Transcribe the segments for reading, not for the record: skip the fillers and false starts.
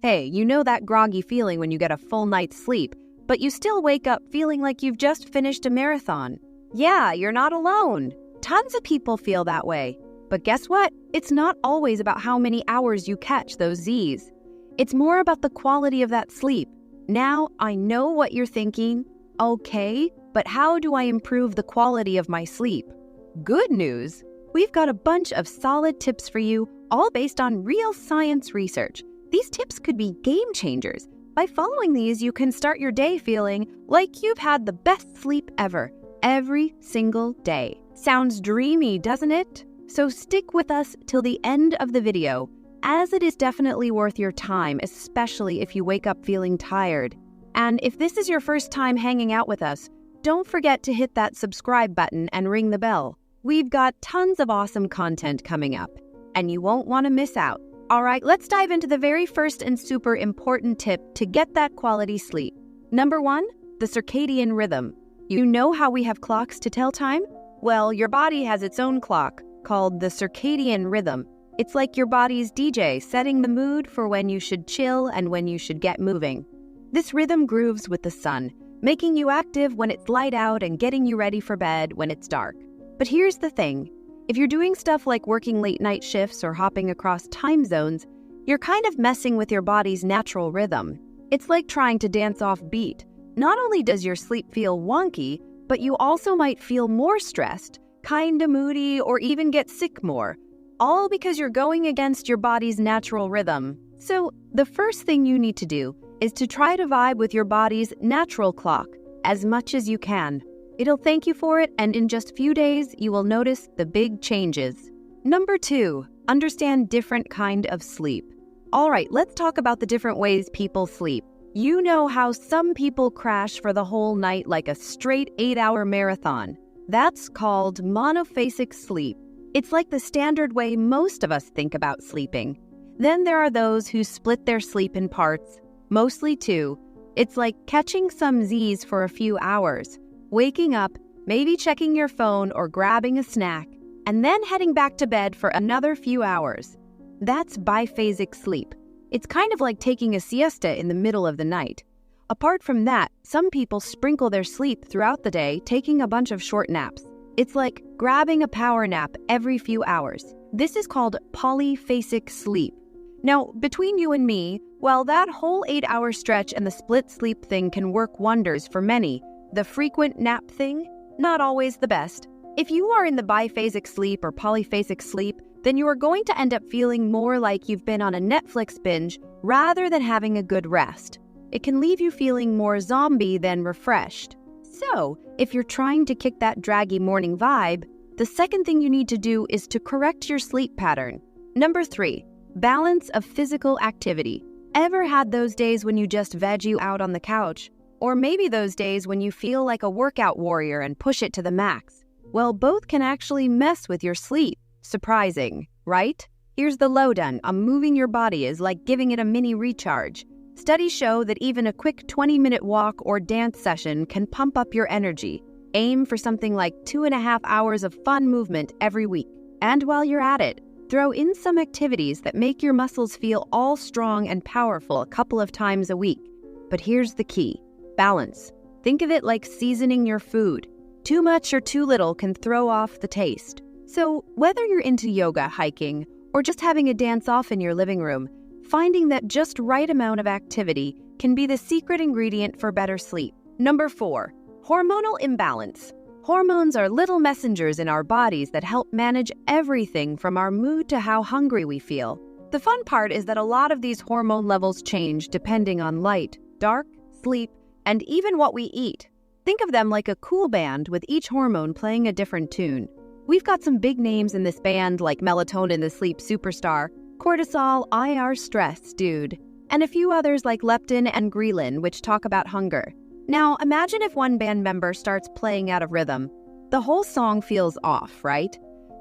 Hey, you know that groggy feeling when you get a full night's sleep, but you still wake up feeling like you've just finished a marathon? Yeah, you're not alone. Tons of people feel that way. But guess what? It's not always about how many hours you catch those Z's. It's more about the quality of that sleep. Now, I know what you're thinking. Okay, but how do I improve the quality of my sleep? Good news! We've got a bunch of solid tips for you, all based on real science research. These tips could be game changers. By following these, you can start your day feeling like you've had the best sleep ever, every single day. Sounds dreamy, doesn't it? So stick with us till the end of the video, as it is definitely worth your time, especially if you wake up feeling tired. And if this is your first time hanging out with us, don't forget to hit that subscribe button and ring the bell. We've got tons of awesome content coming up, and you won't want to miss out. All right, let's dive into the very first and super important tip to get that quality sleep. Number 1, the circadian rhythm. You know how we have clocks to tell time? Well, your body has its own clock called the circadian rhythm. It's like your body's DJ setting the mood for when you should chill and when you should get moving. This rhythm grooves with the sun, making you active when it's light out and getting you ready for bed when it's dark. But here's the thing. If you're doing stuff like working late night shifts or hopping across time zones, you're kind of messing with your body's natural rhythm. It's like trying to dance off beat. Not only does your sleep feel wonky, but you also might feel more stressed, kinda moody, or even get sick more, all because you're going against your body's natural rhythm. So the first thing you need to do is to try to vibe with your body's natural clock as much as you can. It'll thank you for it, and in just a few days, you will notice the big changes. Number 2, understand different kind of sleep. All right, let's talk about the different ways people sleep. You know how some people crash for the whole night like a straight 8-hour marathon. That's called monophasic sleep. It's like the standard way most of us think about sleeping. Then there are those who split their sleep in parts, mostly 2. It's like catching some Z's for a few hours, waking up, maybe checking your phone or grabbing a snack, and then heading back to bed for another few hours. That's biphasic sleep. It's kind of like taking a siesta in the middle of the night. Apart from that, some people sprinkle their sleep throughout the day, taking a bunch of short naps. It's like grabbing a power nap every few hours. This is called polyphasic sleep. Now, between you and me, while that whole 8-hour stretch and the split sleep thing can work wonders for many, the frequent nap thing, not always the best. If you are in the biphasic sleep or polyphasic sleep, then you are going to end up feeling more like you've been on a Netflix binge rather than having a good rest. It can leave you feeling more zombie than refreshed. So, if you're trying to kick that draggy morning vibe, the second thing you need to do is to correct your sleep pattern. Number 3, balance of physical activity. Ever had those days when you just veg you out on the couch? Or maybe those days when you feel like a workout warrior and push it to the max? Well, both can actually mess with your sleep. Surprising, right? Here's the lowdown on moving your body is like giving it a mini recharge. Studies show that even a quick 20-minute walk or dance session can pump up your energy. Aim for something like 2.5 hours of fun movement every week. And while you're at it, throw in some activities that make your muscles feel all strong and powerful a couple of times a week. But here's the key. Balance. Think of it like seasoning your food. Too much or too little can throw off the taste. So whether you're into yoga, hiking, or just having a dance-off in your living room, finding that just right amount of activity can be the secret ingredient for better sleep. Number 4, hormonal imbalance. Hormones are little messengers in our bodies that help manage everything from our mood to how hungry we feel. The fun part is that a lot of these hormone levels change depending on light, dark, sleep, and even what we eat. Think of them like a cool band with each hormone playing a different tune. We've got some big names in this band like melatonin, the sleep superstar, cortisol, IR stress, dude, and a few others like leptin and ghrelin, which talk about hunger. Now, imagine if one band member starts playing out of rhythm. The whole song feels off, right?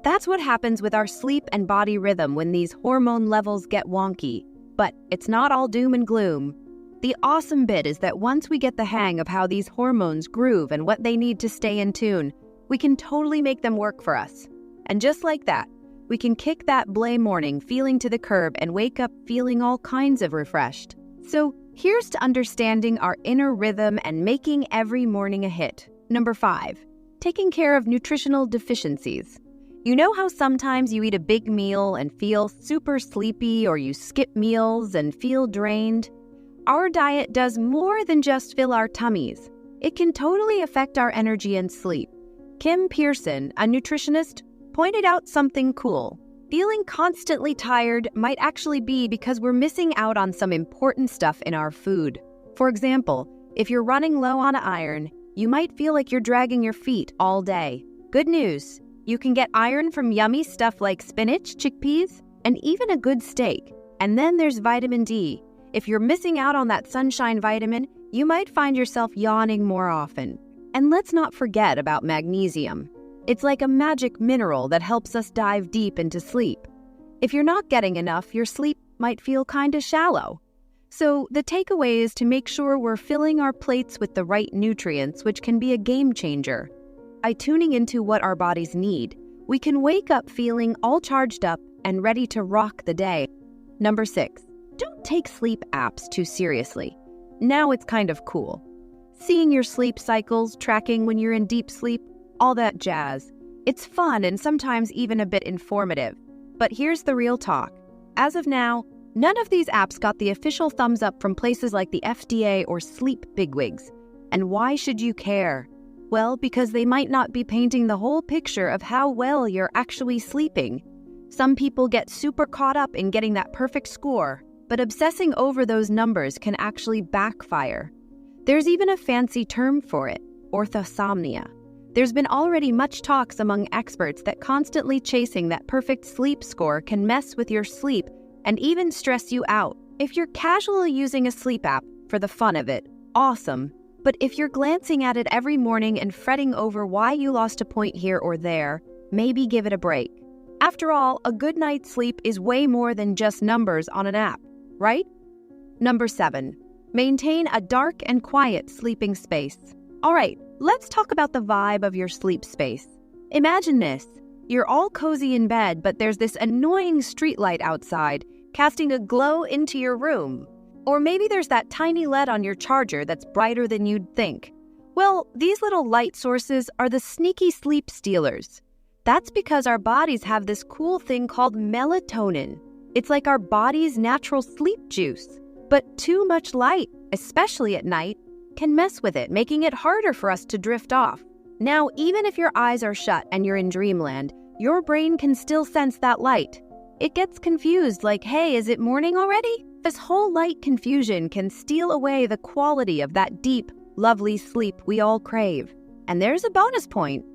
That's what happens with our sleep and body rhythm when these hormone levels get wonky. But it's not all doom and gloom. The awesome bit is that once we get the hang of how these hormones groove and what they need to stay in tune, we can totally make them work for us. And just like that, we can kick that blame morning feeling to the curb and wake up feeling all kinds of refreshed. So here's to understanding our inner rhythm and making every morning a hit. Number 5, taking care of nutritional deficiencies. You know how sometimes you eat a big meal and feel super sleepy, or you skip meals and feel drained? Our diet does more than just fill our tummies. It can totally affect our energy and sleep. Kim Pearson, a nutritionist, pointed out something cool. Feeling constantly tired might actually be because we're missing out on some important stuff in our food. For example, if you're running low on iron, you might feel like you're dragging your feet all day. Good news, you can get iron from yummy stuff like spinach, chickpeas, and even a good steak. And then there's vitamin D. If you're missing out on that sunshine vitamin, you might find yourself yawning more often. And let's not forget about magnesium. It's like a magic mineral that helps us dive deep into sleep. If you're not getting enough, your sleep might feel kinda shallow. So the takeaway is to make sure we're filling our plates with the right nutrients, which can be a game changer. By tuning into what our bodies need, we can wake up feeling all charged up and ready to rock the day. Number 6, don't take sleep apps too seriously. Now it's kind of cool. Seeing your sleep cycles, tracking when you're in deep sleep, all that jazz. It's fun and sometimes even a bit informative. But here's the real talk. As of now, none of these apps got the official thumbs up from places like the FDA or sleep bigwigs. And why should you care? Well, because they might not be painting the whole picture of how well you're actually sleeping. Some people get super caught up in getting that perfect score, but obsessing over those numbers can actually backfire. There's even a fancy term for it, orthosomnia. There's been already much talks among experts that constantly chasing that perfect sleep score can mess with your sleep and even stress you out. If you're casually using a sleep app for the fun of it, awesome. But if you're glancing at it every morning and fretting over why you lost a point here or there, maybe give it a break. After all, a good night's sleep is way more than just numbers on an app, right? Number 7, maintain a dark and quiet sleeping space. All right, let's talk about the vibe of your sleep space. Imagine this. You're all cozy in bed, but there's this annoying streetlight outside, casting a glow into your room. Or maybe there's that tiny LED on your charger that's brighter than you'd think. Well, these little light sources are the sneaky sleep stealers. That's because our bodies have this cool thing called melatonin. It's like our body's natural sleep juice. But too much light, especially at night, can mess with it, making it harder for us to drift off. Now, even if your eyes are shut and you're in dreamland, your brain can still sense that light. It gets confused, like, hey, is it morning already? This whole light confusion can steal away the quality of that deep, lovely sleep we all crave. And there's a bonus point.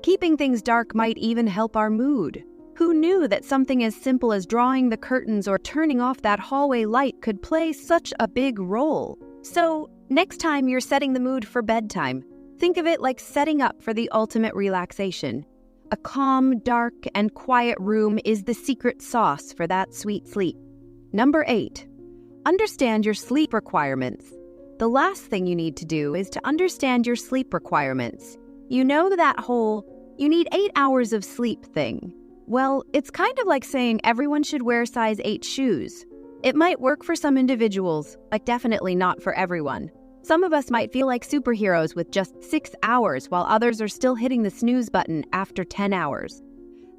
Keeping things dark might even help our mood. Who knew that something as simple as drawing the curtains or turning off that hallway light could play such a big role? So, next time you're setting the mood for bedtime, think of it like setting up for the ultimate relaxation. A calm, dark, and quiet room is the secret sauce for that sweet sleep. Number 8, understand your sleep requirements. The last thing you need to do is to understand your sleep requirements. You know that whole, you need 8 hours of sleep thing. Well, it's kind of like saying everyone should wear size 8 shoes. It might work for some individuals, but definitely not for everyone. Some of us might feel like superheroes with just 6 hours, while others are still hitting the snooze button after 10 hours.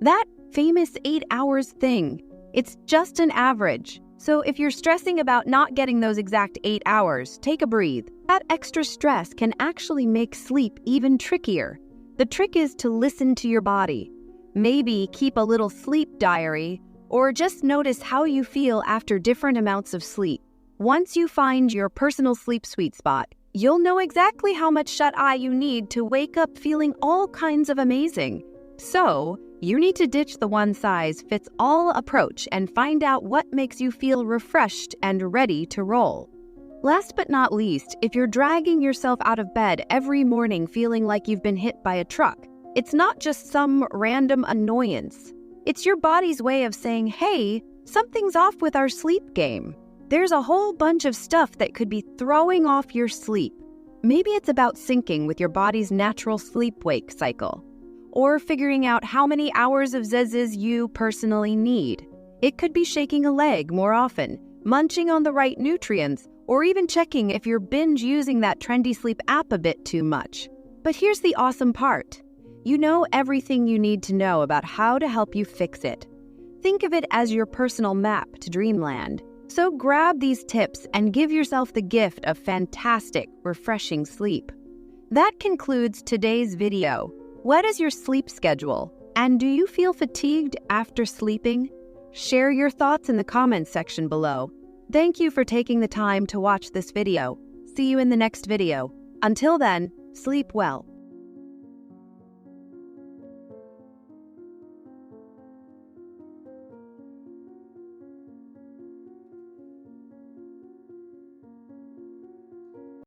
That famous 8 hours thing, it's just an average. So if you're stressing about not getting those exact 8 hours, take a breathe. That extra stress can actually make sleep even trickier. The trick is to listen to your body. Maybe keep a little sleep diary, or just notice how you feel after different amounts of sleep. Once you find your personal sleep sweet spot, you'll know exactly how much shut-eye you need to wake up feeling all kinds of amazing. So, you need to ditch the one-size-fits-all approach and find out what makes you feel refreshed and ready to roll. Last but not least, if you're dragging yourself out of bed every morning feeling like you've been hit by a truck, it's not just some random annoyance. It's your body's way of saying, hey, something's off with our sleep game. There's a whole bunch of stuff that could be throwing off your sleep. Maybe it's about syncing with your body's natural sleep-wake cycle. or figuring out how many hours of zzzs you personally need. It could be shaking a leg more often, munching on the right nutrients, or even checking if you're binge using that trendy sleep app a bit too much. But here's the awesome part. You know everything you need to know about how to help you fix it. Think of it as your personal map to dreamland. So grab these tips and give yourself the gift of fantastic, refreshing sleep. That concludes today's video. What is your sleep schedule? And do you feel fatigued after sleeping? Share your thoughts in the comments section below. Thank you for taking the time to watch this video. See you in the next video. Until then, sleep well.